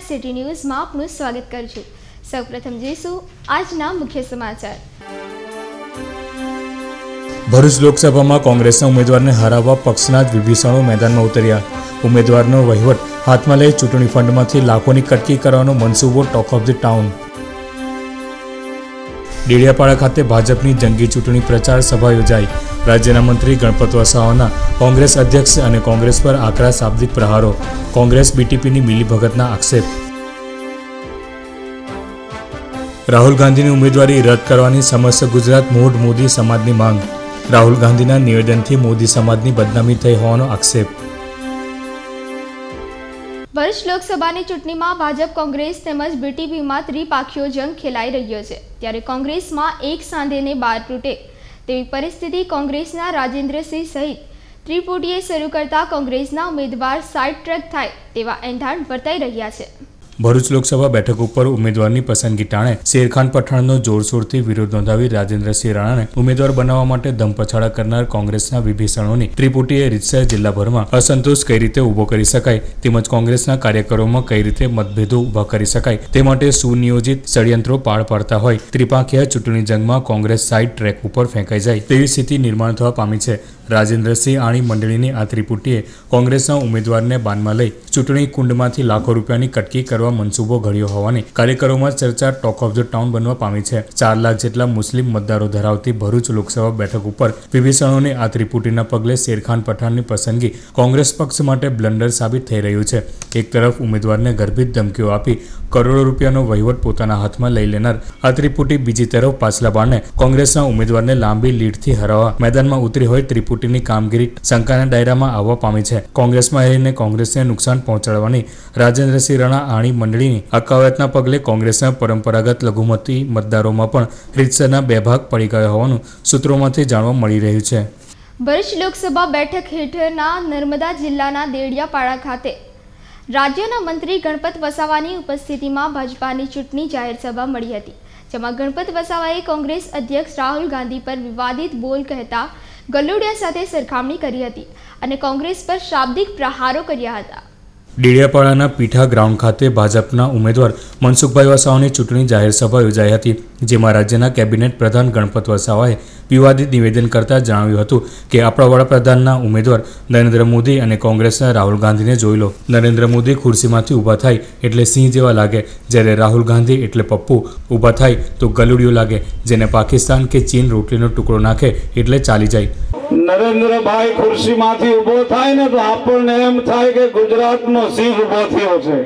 City ન્યૂઝમાં આપનું સ્વાગત કરું છું। સૌપ્રથમ જોઈશું આજના મુખ્ય સમાચાર। ભરૂચ લોકસભામાં કોંગ્રેસના ઉમેદવારને હરાવવા પક્ષના જ વિભીષણો મેદાનમાં ઉતર્યા। ઉમેદવારનો વહીવટ હાથમાં લઈ ચૂંટણી ફંડમાંથી લાખોની કટકી કરવાનો મનસૂબો talk of the town. Dediapada ખાતે ભાજપની જંગી ચૂંટણી પ્રચાર સભા યોજાઈ। રાજ્યના મંત્રી ગણપત વસાવાના કોંગ્રેસ અધ્યક્ષ અને કોંગ્રેસ પર આકરા શાબ્દિક પ્રહારો। કોંગ્રેસ બીટીપીની મિલીભગતના આક્ષેપ। રાહુલ ગાંધીની ઉમેદવારી રદ કરવાની સમસ્ત ગુજરાત મૂળ મોદી સમાજની માંગ। રાહુલ ગાંધીના નિવેદનથી મોદી સમાજની બદનામી થઈ હોવાનો આક્ષેપ। ભરૂચ લોકસભાની ચૂંટણીમાં ભાજપ કોંગ્રેસ તેમજ બીટીપીમાં ત્રિપાખીયો જંગ ખેલાઈ રહ્યો છે, ત્યારે કોંગ્રેસમાં એક સાંધેને બાર તૂટે તેવી પરિસ્થિતિ કોંગ્રેસના રાજેન્દ્રસિંહ સહિત ત્રિપુટીએ શરૂ કરતા કોંગ્રેસના ઉમેદવાર સાઇડ ટ્રેક થાય તેવા એંધાણ વર્તાઈ રહ્યા છે। ભરૂચ લોકસભા બેઠક ઉપર ઉમેદવારની પસંદગી ટાણે શેરખાન પઠાણનો જોરશોરથી વિરોધ નોંધાવી રાજેન્દ્રસિંહ રાણાને ઉમેદવાર બનાવવા માટે ધમપછાડા કરનાર કોંગ્રેસના વિભીષણોની ત્રિપુટીએ રીતસર જિલ્લાભરમાં અસંતોષ કઈ રીતે ઊભો કરી શકાય તેમજ કોંગ્રેસના કાર્યકરોમાં કઈ રીતે મતભેદો ઊભા કરી શકાય તે માટે સુનિયોજિત ષડયંત્રો પાર પાડતા હોય ત્રિપાંખીય ચૂંટણી જંગમાં કોંગ્રેસ સાઇડ ટ્રેક ઉપર ફેંકાઈ જાય તેવી સ્થિતિ નિર્માણ થવા પામી છે। રાજેન્દ્રસિંહ આણી મંડળીની આ ત્રિપુટીએ કોંગ્રેસના ઉમેદવારને બાનમાં લઈ ચૂંટણી કુંડમાંથી લાખો રૂપિયાની કટકી કરવા મનસૂબો ઘડ્યો હોવાની કાર્યકરોમાં ચર્ચા ટોક ઓફ ધ ટાઉન બનવા પામી છે। 4 લાખ જેટલા મુસ્લિમ મતદારો ધરાવતી ભરૂચ લોકસભા બેઠક ઉપર વિભીષણોની આ ત્રિપુટીના પગલે શેરખાન પઠાણની પસંદગી કોંગ્રેસ પક્ષ માટે બ્લન્ડર સાબિત થઈ રહ્યું છે। એક તરફ ઉમેદવારને ગર્ભિત ધમકીઓ આપી કરોડો રૂપિયાનો વહીવટ પોતાના હાથમાં લઈ લેનાર આ ત્રિપુટી બીજી તરફ પાછલા બારણે કોંગ્રેસના ઉમેદવારને લાંબી લીડથી હરાવવા મેદાનમાં ઉતરી હોય ત્રિપુટીની કામગીરી શંકાના દાયરામાં આવવા પામી છે। કોંગ્રેસમાં રહીને કોંગ્રેસને નુકસાન પહોંચાડવાની રાજેન્દ્રસિંહ રાણા આણી મંડળીની આ કવાયતના પગલે કોંગ્રેસના પરંપરાગત લઘુમતી મતદારોમાં પણ રીતસરના બે ભાગ પડી ગયા હોવાનું સૂત્રોમાંથી જાણવા મળી રહ્યું છે। ભરૂચ લોકસભા બેઠક હેઠળના નર્મદા જિલ્લાના દેડિયાપાડા ખાતે રાજ્યના મંત્રી ગણપત વસાવાની ઉપસ્થિતિમાં ભાજપાની ચૂંટણી જાહેર સભા મળી હતી, જેમાં ગણપત વસાવાએ કોંગ્રેસ અધ્યક્ષ રાહુલ ગાંધી પર વિવાદિત બોલ કહેતા ગલુડિયા સાથે સરખામણી કરી હતી અને કોંગ્રેસ પર શાબ્દિક પ્રહારો કર્યા હતા। ડેડિયાપાડાના પીઠા ગ્રાઉન્ડ ખાતે ભાજપના ઉમેદવાર મનસુખભાઈ વસાવાની ચૂંટણી જાહેર સભા યોજાઈ હતી, જેમાં રાજ્યના કેબિનેટ પ્રધાન ગણપત વસાવાએ વિવાદિત નિવેદન કરતા જણાવ્યું હતું કે આપણા વડાપ્રધાનના ઉમેદવાર નરેન્દ્ર મોદી અને કોંગ્રેસના રાહુલ ગાંધીને જોઈ લો। નરેન્દ્ર મોદી ખુરશીમાંથી ઊભા થાય એટલે સિંહ જેવા લાગે, જ્યારે રાહુલ ગાંધી એટલે પપ્પુ ઊભા થાય તો ગલુડિયો લાગે, જેને પાકિસ્તાન કે ચીન રોટલીનો ટુકડો નાખે એટલે ચાલી જાય। નરેન્દ્રભાઈ ખુરશીમાંથી ઊભો થાય ને તો આપણને એમ થાય કે ગુજરાતનો સિંહ ઊભો થયો છે,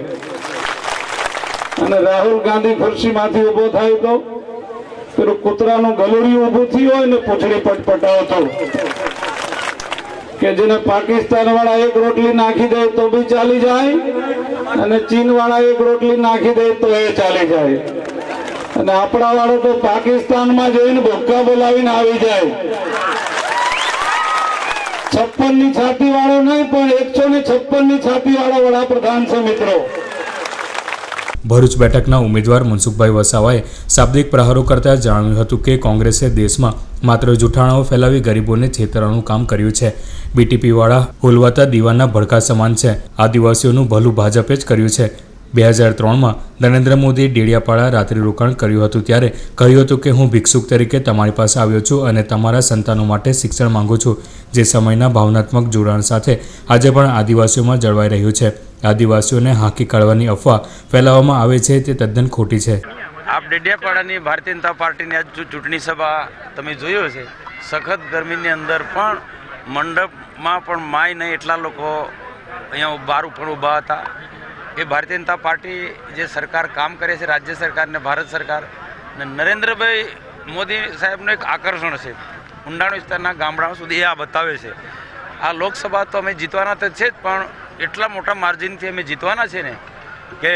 અને રાહુલ ગાંધી ખુરશીમાંથી ઊભો થાય તો પેલું કૂતરાનું ગલુડિયું ઊભું થયું હોય ને પૂંછડી પટપટાવતો કે જેને પાકિસ્તાન વાળા એક રોટલી નાખી દે તો બી ચાલી જાય, અને ચીન વાળા એક રોટલી નાખી દે તો એ ચાલી જાય, અને આપણા વાળો તો પાકિસ્તાનમાં જઈને ભૂક્કા બોલાવીને આવી જાય। 56ની છાતી વાળો નહીં પણ 156ની છાતી વાળો વડાપ્રધાન છે મિત્રો। ભરૂચ બેઠકના ઉમેદવાર મનસુખભાઈ વસાવાએ શાબ્દિક પ્રહારો કરતા જણાવ્યું હતું કે કોંગ્રેસે દેશમાં માત્ર જૂઠાણાઓ ફેલાવી ગરીબોને છેતરવાનું કામ કર્યું છે। બીટીપી વાળા હોલવાતા દીવાના ભડકા સમાન છે। આદિવાસીઓનું ભલું ભાજપે જ કર્યું છે। 2003માં નરેન્દ્ર મોદીએ ડેડિયાપાડા રાત્રિ રોકાણ કર્યું હતું, ત્યારે કહ્યું હતું કે હું ભિક્ષુક તરીકે તમારી પાસે આવ્યો છું અને તમારા સંતાનો માટે શિક્ષણ માંગુ છું, જે સમયના ભાવનાત્મક જોડાણ સાથે આજે પણ આદિવાસીઓમાં જળવાઈ રહ્યું છે। આદિવાસીઓને હાંકી કાઢવાની અફવા ફેલાવવામાં આવે છે તે તદ્દન ખોટી છે। આપ ડેડિયાપાડાની ભારતીય જનતા પાર્ટીની આજ ચૂંટણી સભા તમે જોયો છે। સખત ગરમીની અંદર પણ મંડપમાં પણ માય નહીં એટલા લોકો અહીંયા બહાર ઉપર ઊભા હતા। એ ભારતીય જનતા પાર્ટી જે સરકાર કામ કરે છે, રાજ્ય સરકાર ને ભારત સરકાર ને નરેન્દ્રભાઈ મોદી સાહેબનું એક આકર્ષણ છે। ઊંડાણ વિસ્તારના ગામડાઓ સુધી આ બતાવે છે। આ લોકસભા તો અમે જીતવાના તો છે જ, પણ એટલા મોટા માર્જિનથી અમે જીતવાના છે ને કે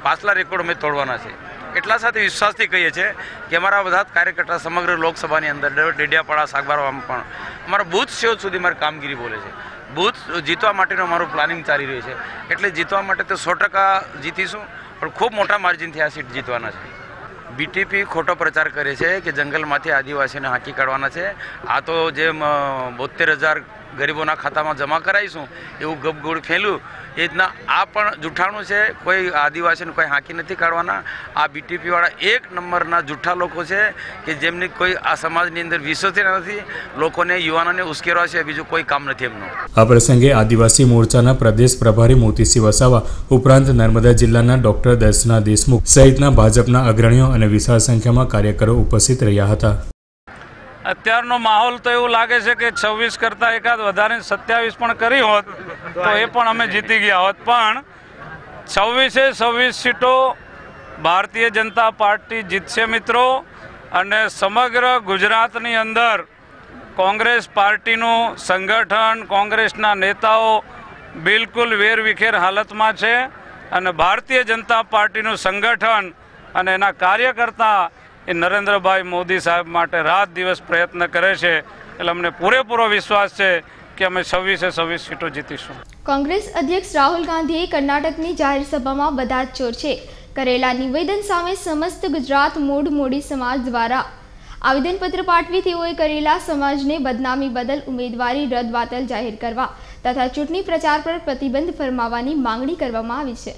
પાછલા રેકોર્ડ અમે તોડવાના છે। એટલા સાથે વિશ્વાસથી કહીએ છીએ કે અમારા બધા જ કાર્યકર્તા સમગ્ર લોકસભાની અંદર ડેડિયાપાડા સાગબારામાં પણ અમારા બૂથ સેવ સુધી મારી કામગીરી બોલે છે। બૂથ જીતવા માટેનું અમારું પ્લાનિંગ ચાલી રહ્યું છે, એટલે જીતવા માટે તો 100% જીતીશું, પણ ખૂબ મોટા માર્જિનથી આ સીટ જીતવાના છે। બીટીપી ખોટો પ્રચાર કરે છે કે જંગલમાંથી આદિવાસીઓને હાંકી કાઢવાના છે। આ તો જે 72,000 ગરીબોના ખાતામાં જમા કરાવીશું એવું ગપગોળ ફેલ્યું એ રીતના આ પણ જૂઠાણું છે. કોઈ આદિવાસીને કોઈ હાંકી નથી કાઢવાના. આ બીટીપીવાળા એક નંબરના જૂઠા લોકો છે કે જેમની કોઈ આ સમાજની અંદર વિશ્વથી નથી. લોકોને યુવાનોને ઉશ્કેરવા છે, બીજું કોઈ કામ નથી એમનું. આ પ્રસંગે આદિવાસી મોરચાના પ્રદેશ પ્રભારી મોતીસિંહ વસાવા ઉપરાંત નર્મદા જિલ્લાના ડોક્ટર દર્શના દેશમુખ સહિતના ભાજપના અગ્રણીઓ અને વિશાળ સંખ્યામાં કાર્યકરો ઉપસ્થિત રહ્યા હતા. અત્યારનો માહોલ તો એવું લાગે છે કે 26 કરતાં એકાદ વધારે 27 પણ કરી હોત તો એ પણ અમે જીતી ગયા હોત. પણ 26 સીટો ભારતીય જનતા પાર્ટી જીતશે મિત્રો. અને સમગ્ર ગુજરાતની અંદર કોંગ્રેસ પાર્ટીનું સંગઠન, કોંગ્રેસના નેતાઓ બિલકુલ વેરવિખેર હાલતમાં છે. અને ભારતીય જનતા પાર્ટીનું સંગઠન અને એના કાર્યકર્તા એ નરેન્દ્રભાઈ મોદી સાહેબ માટે રાત દિવસ પ્રયત્ન કરે છે. એટલે અમને પૂરેપૂરો વિશ્વાસ છે કે અમે 26 સીટો જીતીશું. કોંગ્રેસ અધ્યક્ષ રાહુલ ગાંધીએ કર્ણાટકની જાહેર સભામાં બધા જ ચોર છે કરેલા નિવેદન સામે સમસ્ત ગુજરાત મૂળ મોદી સમાજ દ્વારા આવેદનપત્ર પાઠવી તેઓએ કરેલા સમાજને બદનામી બદલ ઉમેદવારી રદબાતલ જાહેર કરવા તથા ચૂંટણી પ્રચાર પર પ્રતિબંધ ફરમાવવાની માંગણી કરવામાં આવી છે.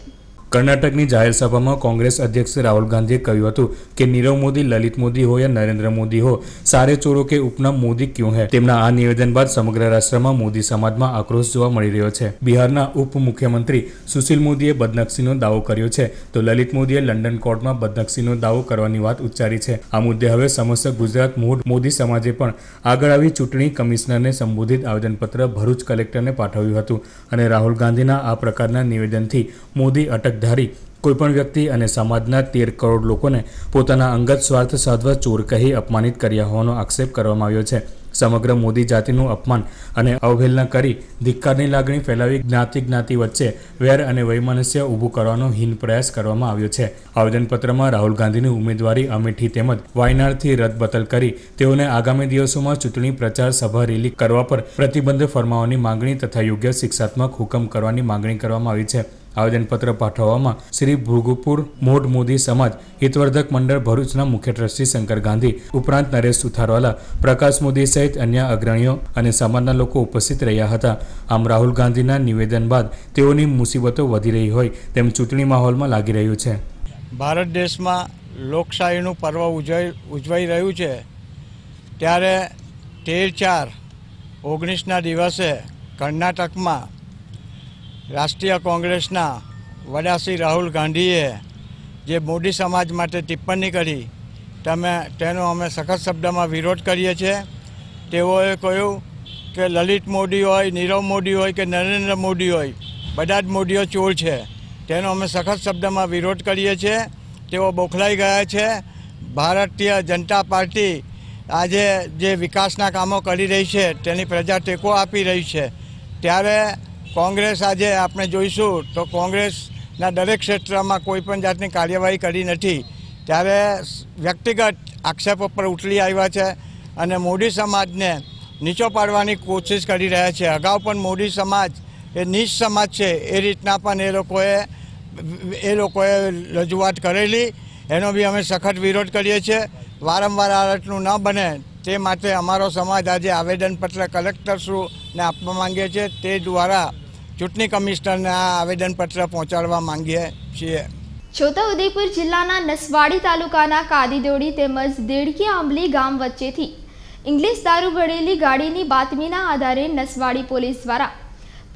કર્ણાટકની જાહેર સભામાં કોંગ્રેસ અધ્યક્ષ રાહુલ ગાંધીએ કહ્યું હતું કે નીરવ મોદી, લલિત મોદી હો યા નરેન્દ્ર મોદી હો, સારે ચોરો કે ઉપનામ મોદી ક્यों है. તેમના આ નિવેદન બાદ સમગ્ર રાષ્ટ્રમાં મોદી સમાજમાં આક્રોશ જોવા મળી રહ્યો છે. બિહારના ઉપમુખ્યમંત્રી સુશીલ મોદીએ બદનક્ષીનો દાવો કર્યો છે તો લલિત મોદીએ લંડન કોર્ટમાં બદનક્ષીનો દાવો કરવાની વાત ઉચ્ચારી છે. આ મુદ્દે હવે સમસ્ત ગુજરાત મૂળ મોદી સમાજે પણ આગળ આવી ચૂંટણી કમિશનરને સંબોધિત આવેદનપત્ર ભરૂચ કલેક્ટરને પાઠવ્યું હતું અને રાહુલ ગાંધીના આ પ્રકારના નિવેદનથી મોદી અટકધારી કોઈપણ વ્યક્તિ અને સમાજના 13 કરોડ લોકોને પોતાના અંગત સ્વાર્થ સાધવા ચોર કહી અપમાનિત કર્યા હોવાનો આક્ષેપ કરવામાં આવ્યો છે. સમગ્ર મોદી જાતિનું અપમાન અને અવહેલના કરી ધિક્કારની લાગણી ફેલાવી જ્ઞાતિ વચ્ચે વેર અને વૈમનસ્ય ઊભું કરવાનો હીન પ્રયાસ કરવામાં આવ્યો છે. આવેદનપત્રમાં રાહુલ ગાંધીની ઉમેદવારી અમેઠી તેમજ વાયનાડથી રદબતલ કરી તેઓને આગામી દિવસોમાં ચૂંટણી પ્રચાર સભા રેલી કરવા પર પ્રતિબંધ ફરમાવવાની માંગણી તથા યોગ્ય શિક્ષાત્મક હુકમ કરવાની માંગણી કરવામાં આવી છે. આવેદનપત્ર પાઠવવામાં શ્રી ભૃગુપુર મોઢ મોદી સમાજ હિતવર્ધક મંડળ ભરૂચના મુખ્ય ટ્રસ્ટી શંકર ગાંધી ઉપરાંત નરેશ સુથારવાલા, પ્રકાશ મોદી સહિત અન્ય અગ્રણીઓ અને સમાજના લોકો ઉપસ્થિત રહ્યા હતા. આમ રાહુલ ગાંધીના નિવેદન બાદ તેઓની મુસીબતો વધી રહી હોય તેમ ચૂંટણી માહોલમાં લાગી રહ્યું છે. ભારત દેશમાં લોકશાહીનું પર્વ ઉજવાઈ રહ્યું છે ત્યારે 13/4/19ના દિવસે કર્ણાટકમાં રાષ્ટ્રીય કોંગ્રેસના વડા શ્રી રાહુલ ગાંધીએ જે મોદી સમાજ માટે ટિપ્પણી કરી તેનો અમે સખત શબ્દમાં વિરોધ કરીએ છીએ. તેઓએ કહ્યું કે લલિત મોદી હોય, નીરવ મોદી હોય કે નરેન્દ્ર મોદી હોય, બધા જ મોદીઓ ચોર છે. તેનો અમે સખત શબ્દમાં વિરોધ કરીએ છીએ. તેઓ બોખલાઈ ગયા છે. ભારતીય જનતા પાર્ટી આજે જે વિકાસના કામો કરી રહી છે તેની પ્રજા ટેકો આપી રહી છે. ત્યારે કોંગ્રેસ આજે આપણે જોઈશું તો કોંગ્રેસના દરેક ક્ષેત્રમાં કોઈ પણ જાતની કાર્યવાહી કરી નથી. ત્યારે વ્યક્તિગત આક્ષેપો પર ઉતરી આવ્યા છે અને મોદી સમાજને નીચો પાડવાની કોશિશ કરી રહ્યા છે. અગાઉ પણ મોદી સમાજ એ નીચ સમાજ છે એ રીતના પણ એ લોકોએ રજૂઆત કરેલી. એનો બી અમે સખત વિરોધ કરીએ છીએ. વારંવાર આ રીતનું ન બને તે માટે અમારો સમાજ આજે આવેદનપત્ર કલેક્ટરશ્રીને આપવા માંગીએ છીએ. તે દ્વારા ચૂંટણી કમિશનરને આ આવેદનપત્ર પહોંચાડવા માંગીએ છીએ. છોટાઉદેપુર જિલ્લાના નસવાડી તાલુકાના કાદીદોડી તેમજ દેડકી આંબલી ગામ વચ્ચેથી ઇંગ્લિશ દારૂ ભરેલી ગાડીની બાતમીના આધારે નસવાડી પોલીસ દ્વારા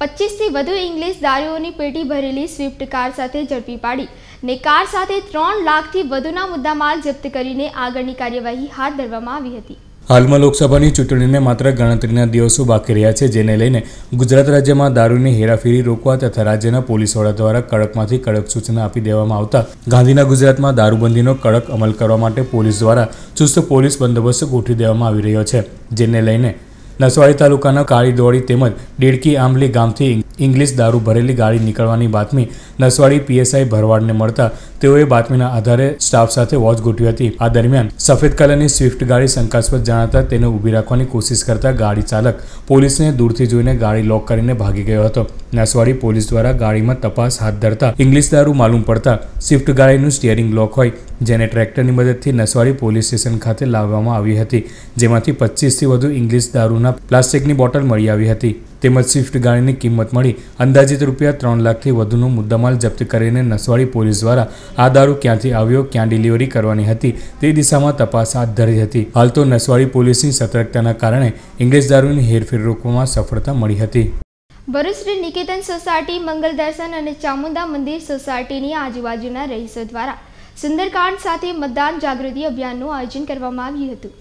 25થી વધુ ઇંગ્લિશ દારૂઓની પેટી ભરેલી સ્વિફ્ટ કાર સાથે ઝડપી પાડી ને કાર સાથે 3 લાખથી વધુના મુદ્દામાલ જપ્ત કરીને આગળની કાર્યવાહી હાથ ધરવામાં આવી હતી. હાલમાં લોકસભાની ચૂંટણીને માત્ર ગણતરીના દિવસો બાકી રહ્યા છે, જેને લઈને ગુજરાત રાજ્યમાં દારૂની હેરાફેરી રોકવા તથા રાજ્યના પોલીસ વડા દ્વારા કડકમાંથી કડક સૂચના આપી દેવામાં આવતા ગાંધીના ગુજરાતમાં દારૂબંધીનો કડક અમલ કરવા માટે પોલીસ દ્વારા ચુસ્ત પોલીસ બંદોબસ્ત ગોઠવી દેવામાં આવી રહ્યો છે. જેને લઈને નસવાડી તાલુકાના કાળીદોડી તેમજ દેડકી આંબલી ગામથી ઇંગ્લિશ દારૂ ભરેલી ગાડી નીકળવાની બાતમી નસવાડી પીએસઆઈ ભરવાડને મળતા તેઓએ બાતમીના આધારે સ્ટાફ સાથે વોચ ગોઠવી હતી. આ દરમિયાન સફેદ કલરની સ્વિફ્ટ ગાડી શંકાસ્પદ જણાતા તેને ઊભી રાખવાની કોશિશ કરતા ગાડી ચાલક પોલીસને દૂરથી જોઈને ગાડી લોક કરીને ભાગી ગયો હતો. નસવાડી પોલીસ દ્વારા ગાડીમાં તપાસ હાથ ધરતા ઇંગ્લિશ દારૂ માલુમ પડતા સ્વિફ્ટ ગાડીનું સ્ટીયરિંગ લોક હોય જેને ટ્રેક્ટરની મદદથી નસવાડી પોલીસ સ્ટેશન ખાતે લાવવામાં આવી હતી, જેમાંથી 25થી વધુ ઇંગ્લિશ દારૂના પ્લાસ્ટિકની બોટલ મળી આવી હતી. તેમજ સ્વિફ્ટ ગાડીની કિંમત મળી અંદાજિત રૂપિયા 3 લાખથી વધુનો મુદ્દામાલ જપ્ત કરીને નસવાડી પોલીસ દ્વારા આ દારૂ ક્યાંથી આવ્યો, ક્યાં ડિલિવરી કરવાની હતી તે દિશામાં તપાસ હાથ ધરી હતી. હાલ તો નસવાડી પોલીસની સતર્કતાના કારણે ઇંગ્લિશ દારૂની હેરફેર રોકવામાં સફળતા મળી હતી. ભરૂચ શ્રી નિકેતન સોસાયટી, મંગલ દર્શન અને ચામુંડા મંદિર સોસાયટીની આજુબાજુના રહીશો દ્વારા સુંદરકાંડ સાથે મતદાન જાગૃતિ અભિયાનનું આયોજન કરવામાં આવ્યું હતું.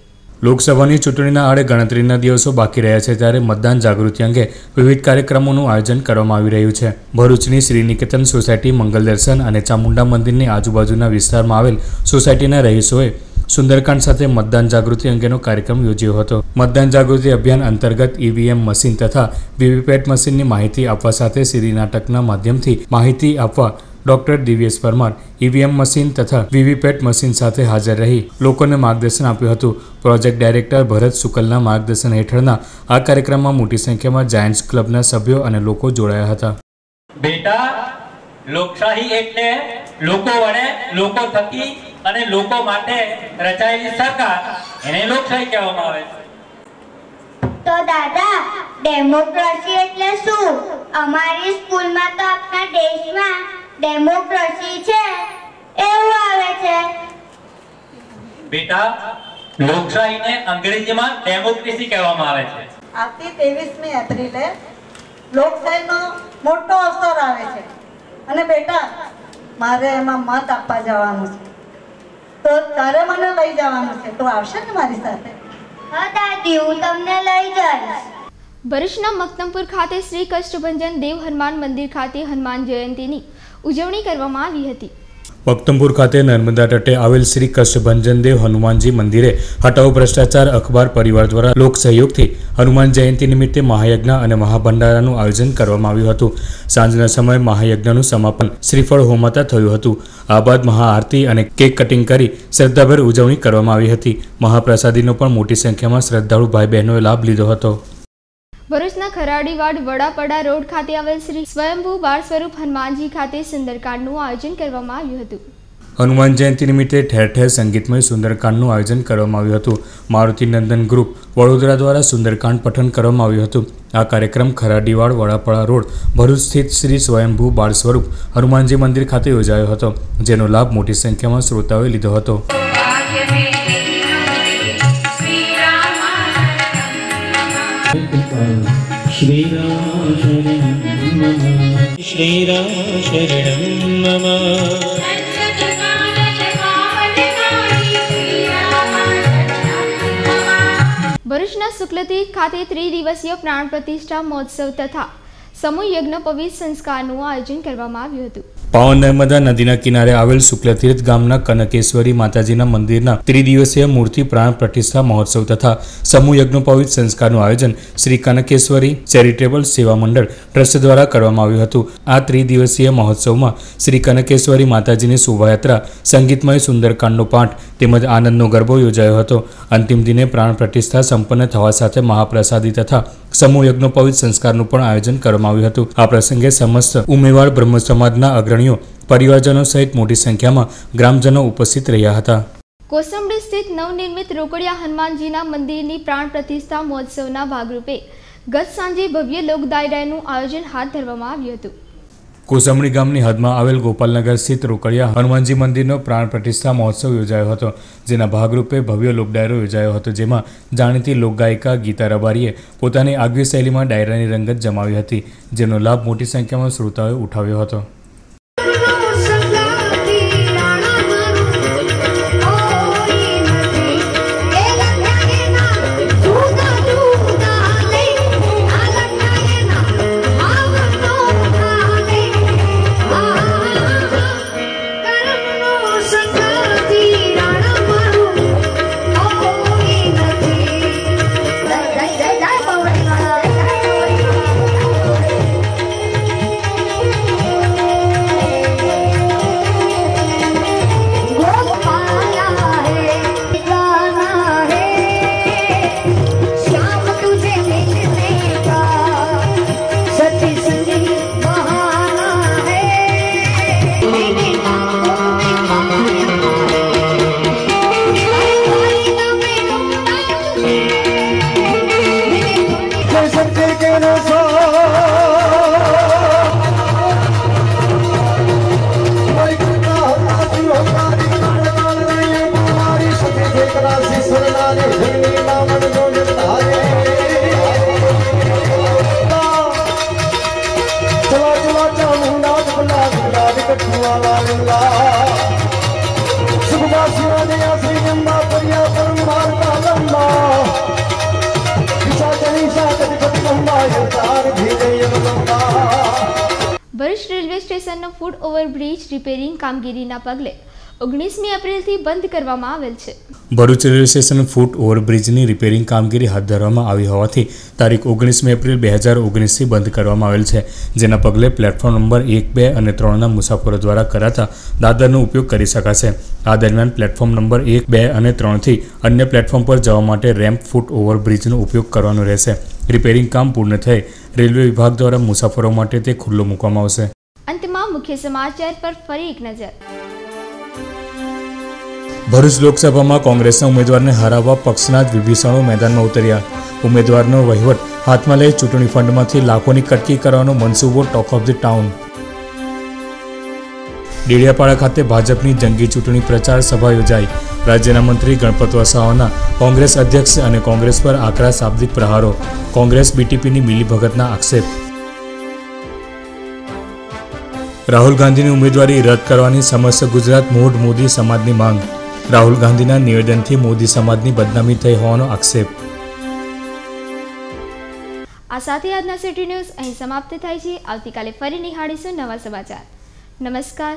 લોકસભાની ચૂંટણીના આડે ગણતરીના દિવસો બાકી રહ્યા છે, ત્યારે મતદાન જાગૃતિ અંગે વિવિધ કાર્યક્રમોનું આયોજન કરવામાં આવી રહ્યું છે. ભરૂચની શ્રી નિકેતન સોસાયટી, મંગલ દર્શન અને ચામુંડા મંદિરની આજુબાજુના વિસ્તારમાં આવેલ સોસાયટીના રહીશોએ સુંદરકાંડ સાથે મતદાન જાગૃતિ અંગેનો કાર્યક્રમ યોજ્યો હતો. મતદાન જાગૃતિ અભિયાન અંતર્ગત ઈવીએમ મશીન તથા વીવીપેટ મશીનની માહિતી આપવા સાથે સીડી નાટકના માધ્યમથી માહિતી આપવા doctor Divyesh Parmar EVM machine તથા વીવીપેટ મશીન સાથે હાજર રહી લોકોને માર્ગદર્શન આપ્યું હતું. પ્રોજેક્ટ ડાયરેક્ટર ભરત શુકલના માર્ગદર્શન હેઠળના આ કાર્યક્રમમાં મોટી સંખ્યામાં જાયન્ટ્સ ક્લબના સભ્યો અને લોકો જોડાયા હતા. બેટા, લોકશાહી એટલે લોકો વડે, લોકો થકી અને લોકો માટે રચાયેલી સરકાર, એને લોકશાહી કહેવામાં આવે છે. તો દાદા, ડેમોક્રેસી એટલે શું? અમારી સ્કૂલમાં તો આપણા દેશમાં ડેમોક્રેસી છે એવું આવે છે. બેટા, લોકશાહીને અંગ્રેજીમાં ડેમોક્રેસી કહેવામાં આવે છે. આવતી 23મી એપ્રિલે લોકશાહીનો મોટો અવસર આવે છે અને બેટા, મારે એમાં મત આપવા જવાનું છે, તો તારે મને લઈ જવાનું છે, તો આવશે ને મારી સાથે? હા દાદી, હું તમને લઈ જઈશ. ભરૂચના મક્તમપુર ખાતે શ્રી કષ્ટભંજન દેવ હનુમાન મંદિર ખાતે હનુમાન જયંતીની ઉજવણી કરવામાં આવી હતી. મક્તમપુર ખાતે નર્મદા તટે આવેલ શ્રી કષ્ટભંજન દેવ હનુમાનજી મંદિરે હટાઓ ભ્રષ્ટાચાર અખબાર પરિવાર દ્વારા લોક સહયોગથી હનુમાન જયંતિ નિમિત્તે મહાયજ્ઞ અને મહાભંડારાનું આયોજન કરવામાં આવ્યું હતું. સાંજના સમયે મહાયજ્ઞનું સમાપન શ્રીફળ હોમાતા થયું હતું. આ બાદ મહાઆરતી અને કેક કટિંગ કરી શ્રદ્ધાભેર ઉજવણી કરવામાં આવી હતી. મહાપ્રસાદીનો પણ મોટી સંખ્યામાં શ્રદ્ધાળુ ભાઈ બહેનોએ લાભ લીધો હતો. ભરૂચના ખરાડીવાડ વડાપડા રોડ ખાતે આવેલ શ્રી સ્વયંભૂ બાળ સ્વરૂપ હનુમાનજી ખાતે સુંદરકાંડનું આયોજન કરવામાં આવ્યું હતું. હનુમાન જયંતિ નિમિત્તે ઠેર ઠેર સંગીતમય સુંદરકાંડનું આયોજન કરવામાં આવ્યું હતું. મારુતિ નંદન ગ્રુપ વડોદરા દ્વારા સુંદરકાંડ પઠન કરવામાં આવ્યું હતું. આ કાર્યક્રમ ખરાડીવાડ વડાપડા રોડ ભરૂચ સ્થિત શ્રી સ્વયંભૂ બાળ સ્વરૂપ હનુમાનજી મંદિર ખાતે યોજાયો હતો, જેનો લાભ મોટી સંખ્યામાં શ્રોતાઓએ લીધો હતો. श्री राम शरणं मम. ભરૂચના શુક્લતીર્થ ખાતે ત્રિદિવસીય પ્રાણ પ્રતિષ્ઠા મહોત્સવ તથા સમૂહ યજ્ઞ પવિત્ર સંસ્કારનું આયોજન કરવામાં આવ્યું હતું. પાવન નર્મદા નદીના કિનારે આવેલ શુક્લતીર્થ ગામના કનકેશ્વરી માતાજીના મંદિરના ત્રિદિવસીય મૂર્તિ પ્રાણ પ્રતિષ્ઠા મહોત્સવ તથા સમૂહ યજ્ઞોપવિત સંસ્કારનું આયોજન શ્રી કનકેશ્વરી ચેરિટેબલ સેવા મંડળ ટ્રસ્ટ દ્વારા કરવામાં આવ્યું હતું. આ ત્રિદિવસીય મહોત્સવમાં શ્રી કનકેશ્વરી માતાજીની શોભાયાત્રા, સંગીતમય સુંદરકાંડનો પાઠ તેમજ આનંદનો ગરબો યોજાયો હતો. અંતિમ દિને પ્રાણ પ્રતિષ્ઠા સંપન્ન થવા સાથે મહાપ્રસાદી તથા સમૂહ યજ્ઞોપવિત સંસ્કારનું પણ આયોજન કરવામાં આવ્યું હતું. આ પ્રસંગે સમસ્ત ઉમેવાડ બ્રહ્મ સમાજના અગ્રણીઓ, પરિવારજનો સહિત મોટી સંખ્યામાં ગ્રામજનો ઉપસ્થિત રહ્યા હતા. કોસંબડી સ્થિત નવનિર્મિત રોકડિયા હનુમાનજીના મંદિરની પ્રાણ પ્રતિષ્ઠા મહોત્સવના ભાગરૂપે ગત સાંજે ભવ્ય લોક ડાયરાનું આયોજન હાથ ધરવામાં આવ્યું હતું. કોસંબડી ગામની હદમાં આવેલ ગોપાલનગર સ્થિત રોકડિયા હનુમાનજી મંદિરનો પ્રાણ પ્રતિષ્ઠા મહોત્સવ યોજાયો હતો, જેના ભાગરૂપે ભવ્ય લોક ડાયરો યોજાયો હતો, જેમાં જાણીતી લોકગાયિકા ગીતા રબારીએ પોતાની આગવી શૈલીમાં ડાયરાની રંગત જમાવી હતી, જેનો લાભ મોટી સંખ્યામાં શ્રોતાઓએ ઉઠાવ્યો હતો. ભરૂચ રેલવે સ્ટેશનનો ફૂટ ઓવરબ્રિજ રિપેરિંગ કામગીરીના પગલે 19મી એપ્રિલથી બંધ કરવામાં આવેલ છે. ભરૂચ રેલવે સ્ટેશન ફૂટ ઓવરબ્રિજની રિપેરિંગ કામગીરી હાથ ધરવામાં આવી હોવાથી તારીખ 19મી એપ્રિલ 2019થી બંધ કરવામાં આવેલ છે, જેના પગલે પ્લેટફોર્મ નંબર 1, 2 અને 3ના મુસાફરો દ્વારા કરાતા દાદરનો ઉપયોગ કરી શકાશે. આ દરમિયાન પ્લેટફોર્મ નંબર 1, 2 અને 3થી અન્ય પ્લેટફોર્મ પર જવા માટે રેમ્પ ફૂટ ઓવરબ્રિજનો ઉપયોગ કરવાનો રહેશે. રિપેરિંગ કામ પૂર્ણ થઈ રેલવે વિભાગ દ્વારા મુસાફરો માટે તે ખુલ્લો મૂકવામાં આવશે. અંતમાં મુખ્ય સમાચાર પર ફરી એક નજર. ભરૂચ લોકસભામાં કોંગ્રેસના ઉમેદવારને હરાવવા પક્ષના જ વિભીષણો મેદાનમાં ઉતર્યા. ઉમેદવારનો વહીવટ હાથમાં લઈ ચૂંટણી ફંડમાંથી લાખોની કટકી કરવાનો મનસૂબો talk of the town. Dediapada ખાતે ભાજપની જંગી ચૂંટણી પ્રચાર સભા યોજાઈ. રાજ્યના મંત્રી ગણપત વસાવાના કોંગ્રેસ અધ્યક્ષ અને કોંગ્રેસ પર આકરા શાબ્દિક પ્રહારો. કોંગ્રેસ બીટીપીની મિલીભગતના આક્ષેપ. રાહુલ ગાંધીની ઉમેદવારી રદ કરવાની સમસ્ત ગુજરાત મૂળ મોદી સમાજની માંગ. રાહુલ ગાંધીના નિવેદનથી મોદી સમાજની બદનામી થઈ હોવાનો આક્ષેપ. આ સાથે આજના સિટી ન્યૂઝ અહીં સમાપ્ત થાય છે. આવતીકાલે ફરી નિહાળીશું નવા સમાચાર. નમસ્કાર.